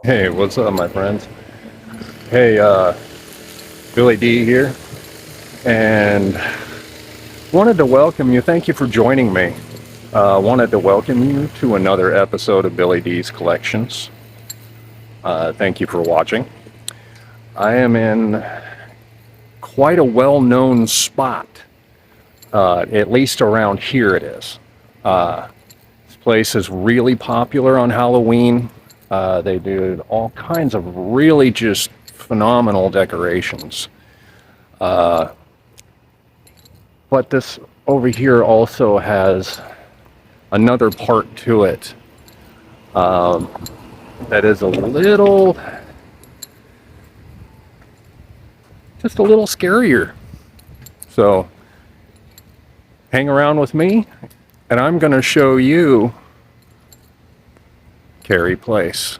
Hey, what's up, my friends? Hey, Billy D here, and wanted to welcome you. Thank you for joining me. Wanted to welcome you to another episode of Billy D's Collections. Thank you for watching. I am in quite a well-known spot, at least around here it is. This place is really popular on Halloween. They do all kinds of really just phenomenal decorations. But this over here also has another part to it that is just a little scarier. So hang around with me, and I'm going to show you Carey Place.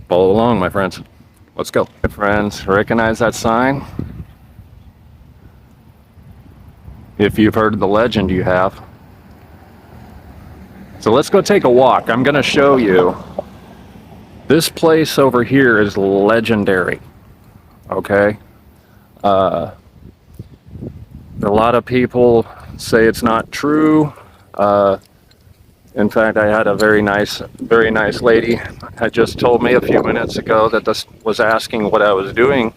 Follow along, my friends. Let's go. My friends, recognize that sign? If you've heard of the legend, you have. So let's go take a walk. I'm going to show you. This place over here is legendary. Okay? A lot of people say it's not true. In fact, I had a very nice lady had just told me a few minutes ago that this was asking what I was doing,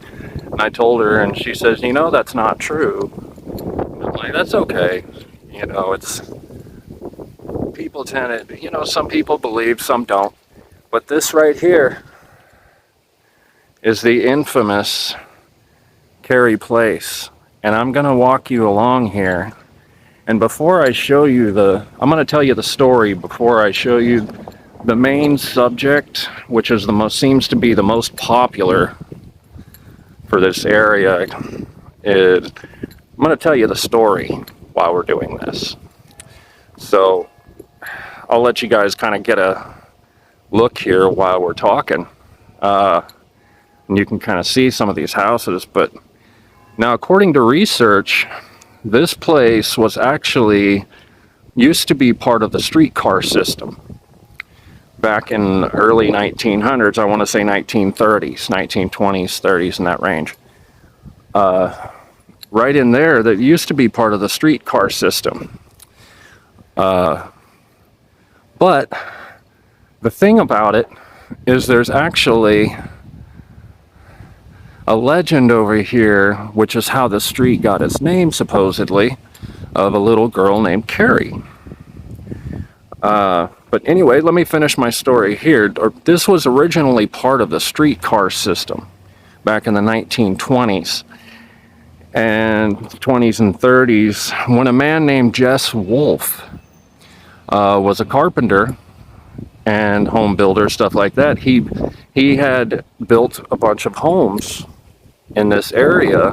and I told her, and she says, "You know, that's not true." And I'm like, "That's okay. You know, it's people tend to, some people believe, some don't. But this right here is the infamous Carey Place, and I'm gonna walk you along here." And before I show you I'm going to tell you the story before I show you the main subject, which is seems to be the most popular for this area. I'm going to tell you the story while we're doing this. So I'll let you guys kind of get a look here while we're talking. And you can kind of see some of these houses. But now, according to research, this place used to be part of the streetcar system back in the early 1900s. I want to say 1930s, 1920s, 30s, in that range. Right in there, that used to be part of the streetcar system. But the thing about it is there's actually a legend over here, which is how the street got its name, supposedly, of a little girl named Carey. But anyway, let me finish my story here. This was originally part of the streetcar system back in the 1920s and 20s and 30s, when a man named Jess Wolfe was a carpenter and home builder, stuff like that. He had built a bunch of homes in this area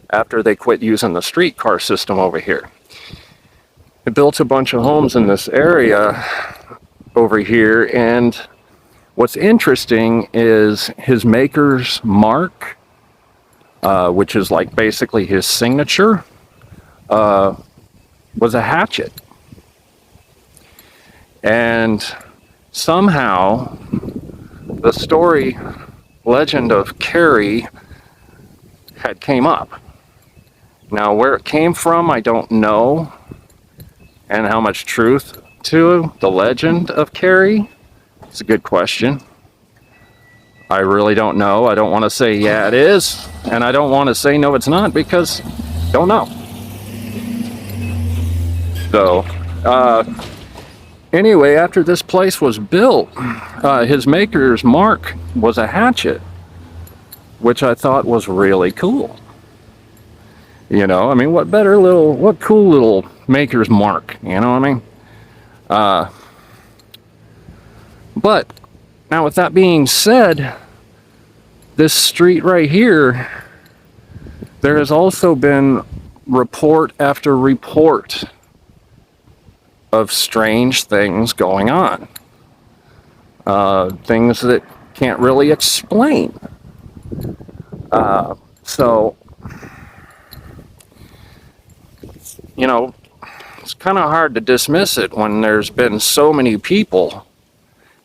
after they quit using the streetcar system over here. He built a bunch of homes in this area over here, and what's interesting is his maker's mark, which is like basically his signature, was a hatchet. And somehow the legend of Carey had came up. Now, where it came from, I don't know, and how much truth to the legend of Carey, it's a good question. I really don't know. I don't want to say yeah it is, and I don't want to say no it's not, because don't know. So anyway, after this place was built, his maker's mark was a hatchet, which I thought was really cool. I mean, what cool little maker's mark, you know what I mean? But now, with that being said, this street right here, there has also been report after report of strange things going on. Things that can't really explain. So, it's kind of hard to dismiss it when there's been so many people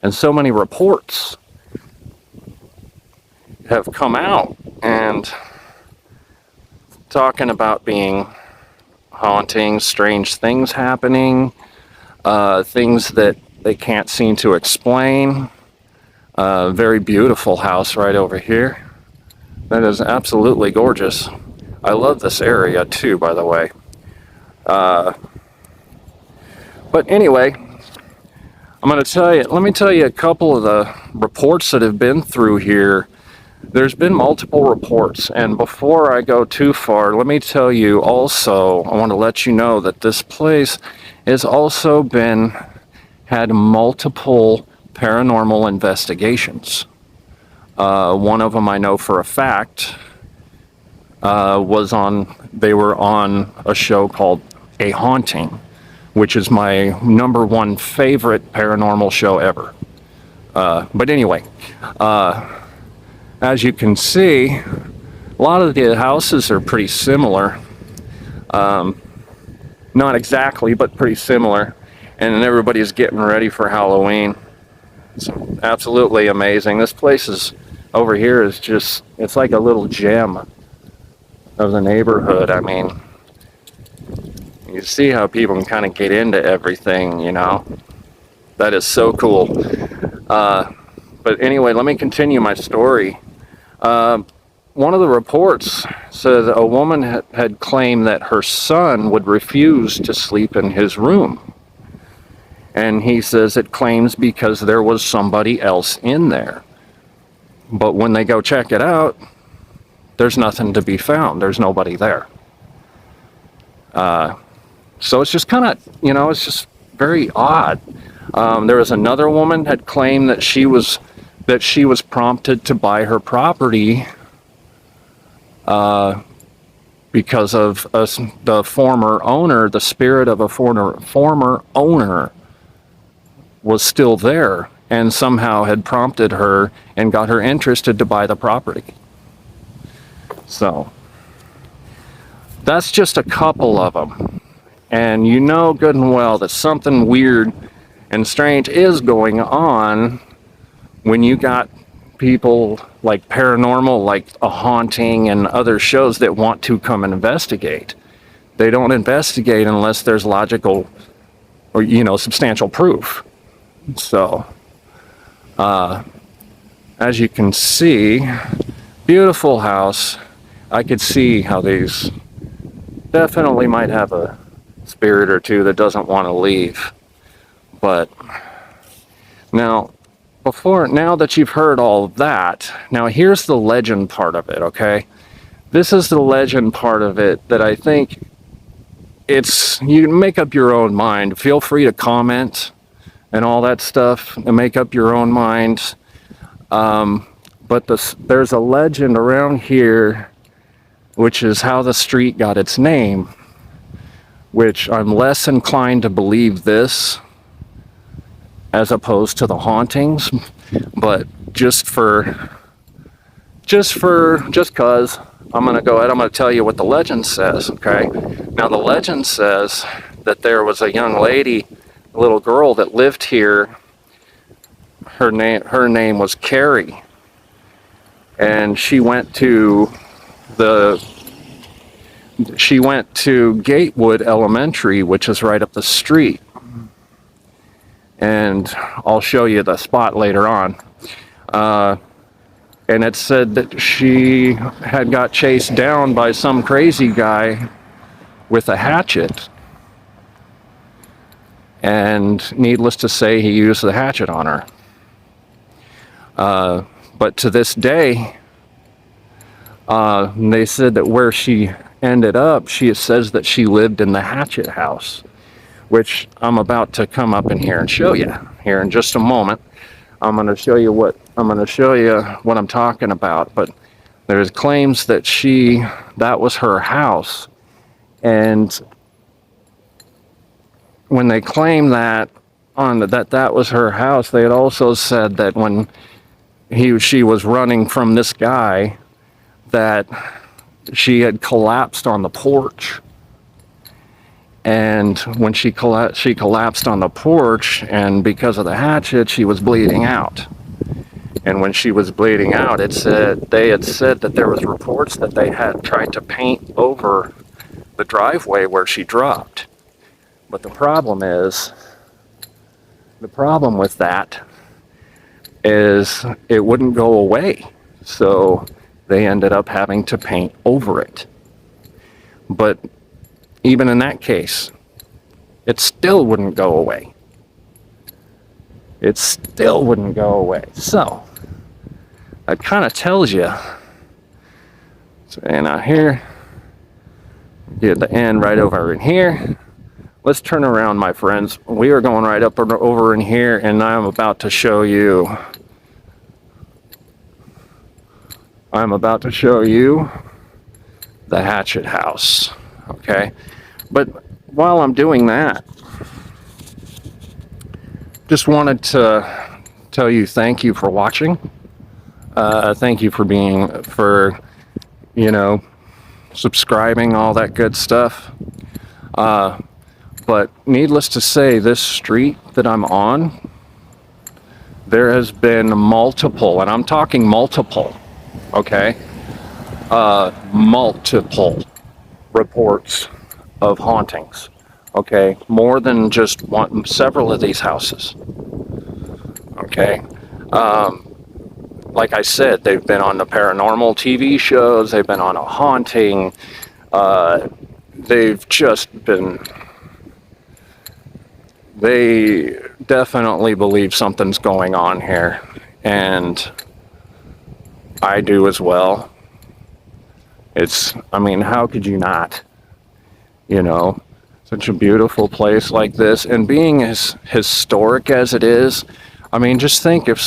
and so many reports have come out and talking about being hauntings, strange things happening, things that they can't seem to explain. Very beautiful house right over here. That is absolutely gorgeous. I love this area too, by the way. But anyway, let me tell you a couple of the reports that have been through here. There's been multiple reports, and before I go too far, let me tell you also, I want to let you know that this place has also had multiple paranormal investigations. One of them I know for a fact they were on a show called A Haunting, which is my #1 favorite paranormal show ever. But anyway, as you can see, a lot of the houses are pretty similar. Not exactly, but pretty similar. And everybody's getting ready for Halloween. It's absolutely amazing. This place over here is just, it's like a little gem of the neighborhood. I mean, you see how people can kind of get into everything, you know? That is so cool. But anyway, let me continue my story. One of the reports said a woman had claimed that her son would refuse to sleep in his room. And he says it claims because there was somebody else in there. But when they go check it out, there's nothing to be found. There's nobody there. So it's just kind of, you know, it's just very odd. There was another woman had claimed that she was prompted to buy her property because of the former owner, the spirit of a former owner was still there and somehow had prompted her and got her interested to buy the property. So that's just a couple of them. And you know good and well that something weird and strange is going on when you got people like Paranormal, like A Haunting and other shows that want to come and investigate. They don't investigate unless there's logical or, you know, substantial proof. So, as you can see, beautiful house. I could see how these definitely might have a spirit or two that doesn't want to leave. But now that you've heard all of that, now here's the legend part of it, okay? This is the legend part of it that I think you can make up your own mind. Feel free to comment and all that stuff and make up your own mind. But there's a legend around here, which is how the street got its name, which I'm less inclined to believe this as opposed to the hauntings, but just cause I'm going to go ahead, I'm going to tell you what the legend says, okay? Now the legend says that there was a young lady, a little girl that lived here. Her name was Carrie, and she went to Gatewood Elementary, which is right up the street. And I'll show you the spot later on. And it said that she had got chased down by some crazy guy with a hatchet. And needless to say, he used the hatchet on her. But to this day, they said that where she ended up, she says that she lived in the hatchet house, which I'm about to come up in here and show you here in just a moment. I'm going to show you what I'm talking about. But there's claims that that was her house, and when they claim that was her house, they had also said that when she was running from this guy, that she had collapsed on the porch. And when she collapsed on the porch, and because of the hatchet, she was bleeding out. And when she was bleeding out, they had said that there was reports that they had tried to paint over the driveway where she dropped. But the problem with that is it wouldn't go away. So they ended up having to paint over it. But even in that case, it still wouldn't go away. It still wouldn't go away. So that kind of tells you. And out here, get the end right over in here. Let's turn around, my friends. We are going right up over in here, and I'm about to show you. The hatchet house. Okay, but while I'm doing that, just wanted to tell you thank you for watching. Thank you for subscribing, all that good stuff. But needless to say, this street that I'm on, there has been multiple, and I'm talking multiple, okay? Multiple reports of hauntings, okay? More than just one, several of these houses, okay? Like I said, they've been on the paranormal TV shows, they've been on a haunting, they've just been, they definitely believe something's going on here, and I do as well. I mean, how could you not? Such a beautiful place like this, and being as historic as it is, I mean, just think if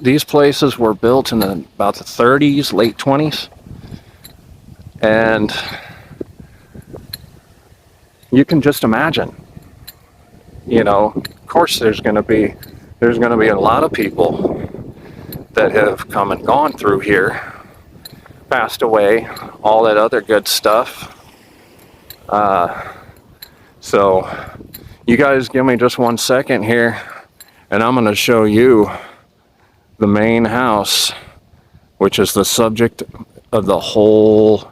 these places were built in about the 30s, late 20s, and you can just imagine, of course there's going to be a lot of people that have come and gone through here, passed away, all that other good stuff. So you guys give me just 1 second here, and I'm going to show you the main house, which is the subject of the whole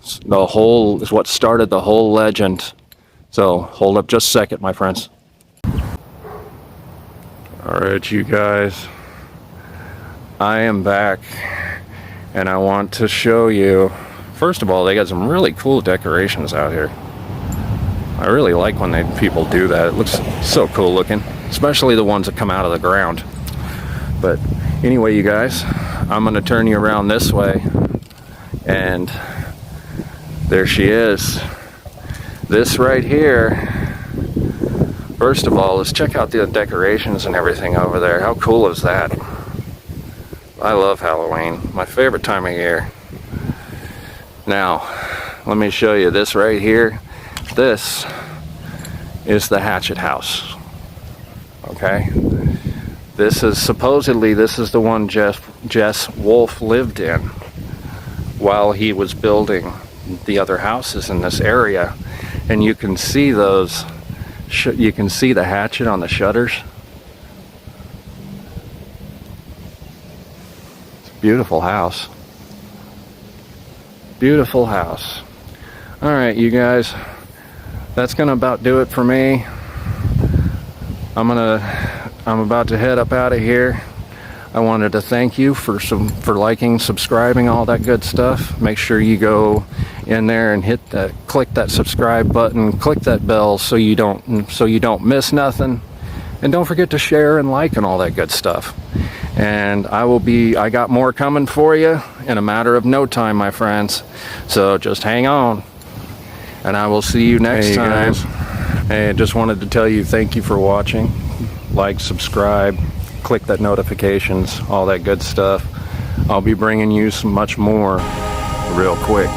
is what started the whole legend. So hold up just a second, my friends. Alright, you guys, I am back, and I want to show you, first of all, they got some really cool decorations out here. I really like when people do that. It looks so cool looking, especially the ones that come out of the ground. But anyway, you guys, I'm going to turn you around this way, and there she is. This right here, first of all, let's check out the decorations and everything over there. How cool is that? I love Halloween, my favorite time of year. Now, let me show you this right here. This is the hatchet house. Okay? This is the one Jess Wolfe lived in while he was building the other houses in this area. And you can see you can see the hatchet on the shutters. It's a beautiful house. Beautiful house. Alright, you guys, that's gonna about do it for me. I'm about to head up out of here. I wanted to thank you for liking, subscribing, all that good stuff. Make sure you go in there and click that subscribe button, click that bell so you don't miss nothing. And don't forget to share and like and all that good stuff. And I got more coming for you in a matter of no time, my friends. So just hang on. And I will see you next time. Hey, I just wanted to tell you thank you for watching. Like, subscribe, click that notifications, all that good stuff. I'll be bringing you much more real quick.